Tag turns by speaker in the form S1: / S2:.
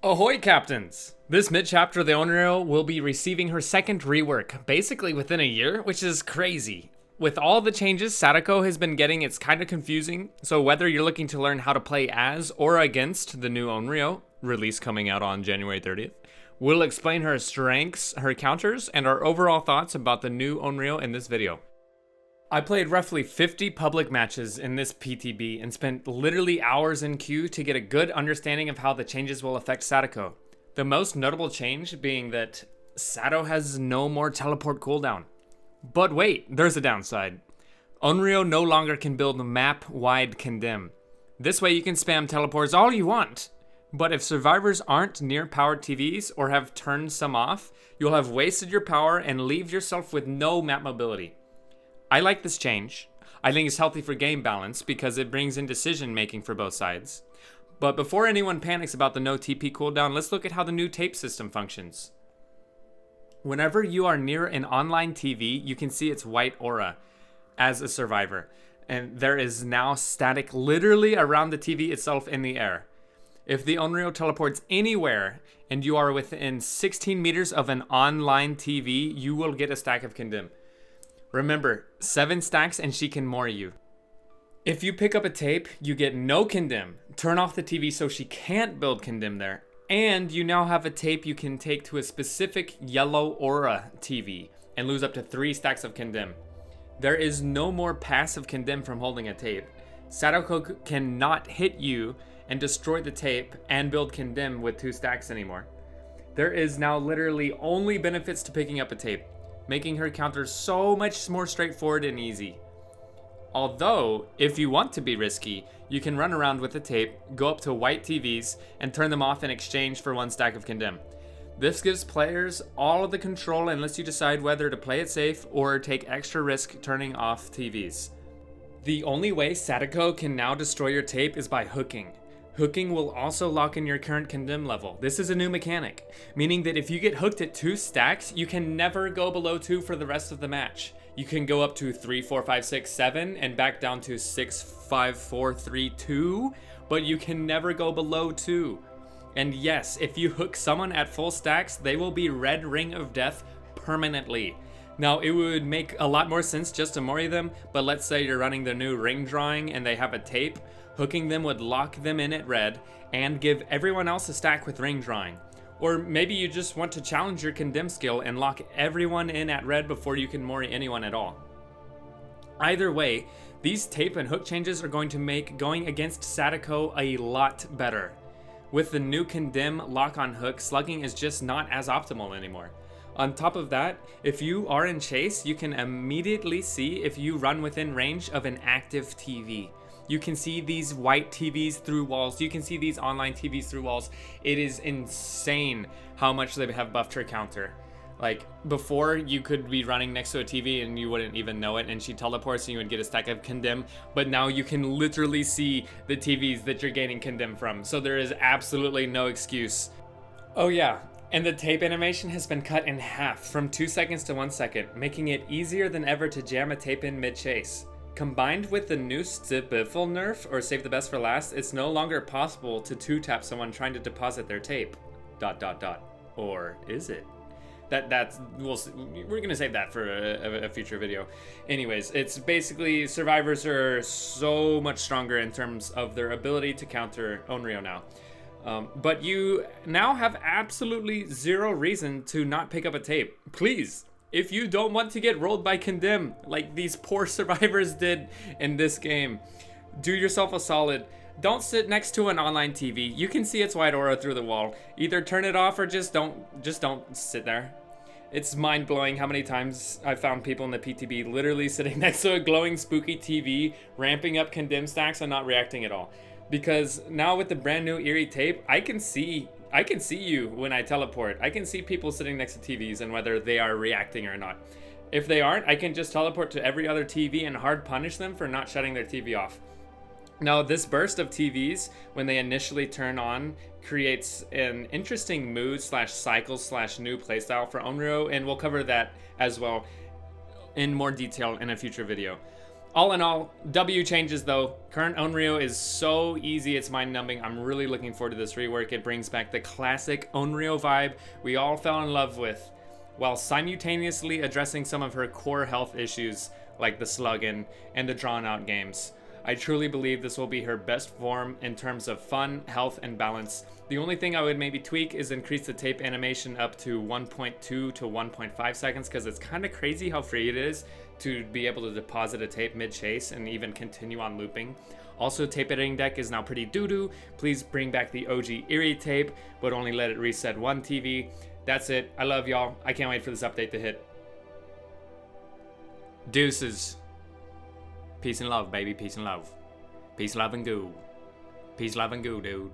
S1: Ahoy, Captains! This mid-chapter, the Onryo will be receiving her second rework, basically within a year, which is crazy. With all the changes Sadako has been getting, it's kind of confusing, so whether you're looking to learn how to play as or against the new Onryo, release coming out on January 30th, we'll explain her strengths, her counters, and our overall thoughts about the new Onryo in this video. I played roughly 50 public matches in this PTB and spent literally hours in queue to get a good understanding of how the changes will affect Sadako. The most notable change being that Sado has no more teleport cooldown. But wait, there's a downside. Onryo no longer can build map-wide condemn. This way you can spam teleports all you want. But if survivors aren't near powered TVs or have turned some off, you'll have wasted your power and leave yourself with no map mobility. I like this change. I think it's healthy for game balance because it brings in decision making for both sides. But before anyone panics about the no TP cooldown, let's look at how the new tape system functions. Whenever you are near an online TV, you can see its white aura as a survivor. And there is now static literally around the TV itself in the air. If the Onryo teleports anywhere and you are within 16 meters of an online TV, you will get a stack of condemn. Remember, 7 stacks and she can more you. If you pick up a tape, you get no condemn. Turn off the TV so she can't build condemn there. And you now have a tape you can take to a specific yellow aura TV and lose up to 3 stacks of condemn. There is no more passive condemn from holding a tape. Sadako cannot hit you and destroy the tape and build condemn with 2 stacks anymore. There is now literally only benefits to picking up a tape, making her counter so much more straightforward and easy. Although, if you want to be risky, you can run around with the tape, go up to white TVs, and turn them off in exchange for 1 stack of condemn. This gives players all of the control and lets you decide whether to play it safe or take extra risk turning off TVs. The only way Sadako can now destroy your tape is by hooking. Hooking will also lock in your current condemn level. This is a new mechanic, meaning that if you get hooked at 2 stacks, you can never go below 2 for the rest of the match. You can go up to 3, 4, 5, 6, 7, and back down to 6, 5, 4, 3, 2, but you can never go below 2. And yes, if you hook someone at full stacks, they will be red ring of death permanently. Now, it would make a lot more sense just to mori them, but let's say you're running the new ring drawing and they have a tape. Hooking them would lock them in at red and give everyone else a stack with ring drawing. Or maybe you just want to challenge your condemn skill and lock everyone in at red before you can mori anyone at all. Either way, these tape and hook changes are going to make going against Sadako a lot better. With the new condemn lock on hook, slugging is just not as optimal anymore. On top of that, if you are in chase, you can immediately see if you run within range of an active TV. You can see these white TVs through walls. You can see these online TVs through walls. It is insane how much they have buffed her counter. Like, before, you could be running next to a TV and you wouldn't even know it, and she teleports and you would get a stack of condemn. But now you can literally see the TVs that you're gaining condemn from. So there is absolutely no excuse. Oh yeah, and the tape animation has been cut in half from 2 seconds to 1 second, making it easier than ever to jam a tape in mid-chase. Combined with the new Stibiffle nerf, or save the best for last, it's no longer possible to 2-tap someone trying to deposit their tape. ... Or is it? We're gonna save that for a future video. Anyways, it's basically survivors are so much stronger in terms of their ability to counter Onryo now. But you now have absolutely 0 reason to not pick up a tape. Please, if you don't want to get rolled by condemn like these poor survivors did in this game, do yourself a solid. Don't sit next to an online TV. You can see its white aura through the wall. Either turn it off or just don't sit there. It's mind-blowing how many times I've found people in the PTB literally sitting next to a glowing spooky TV, ramping up condemn stacks and not reacting at all. Because now with the brand new eerie tape, I can see you when I teleport. I can see people sitting next to TVs and whether they are reacting or not. If they aren't, I can just teleport to every other TV and hard punish them for not shutting their TV off. Now, this burst of TVs, when they initially turn on, creates an interesting mood / cycle / new playstyle for Onryo, and we'll cover that as well in more detail in a future video. All in all, W changes though. Current Onryo is so easy, it's mind-numbing. I'm really looking forward to this rework. It brings back the classic Onryo vibe we all fell in love with, while simultaneously addressing some of her core health issues like the slugging and the drawn-out games. I truly believe this will be her best form in terms of fun, health, and balance. The only thing I would maybe tweak is increase the tape animation up to 1.2 to 1.5 seconds, because it's kind of crazy how free it is to be able to deposit a tape mid-chase and even continue on looping. Also, tape editing deck is now pretty doo-doo. Please bring back the OG Eerie tape, but only let it reset one TV. That's it. I love y'all. I can't wait for this update to hit. Deuces. Peace and love, baby. Peace and love. Peace, love, and goo. Peace, love, and goo, dude.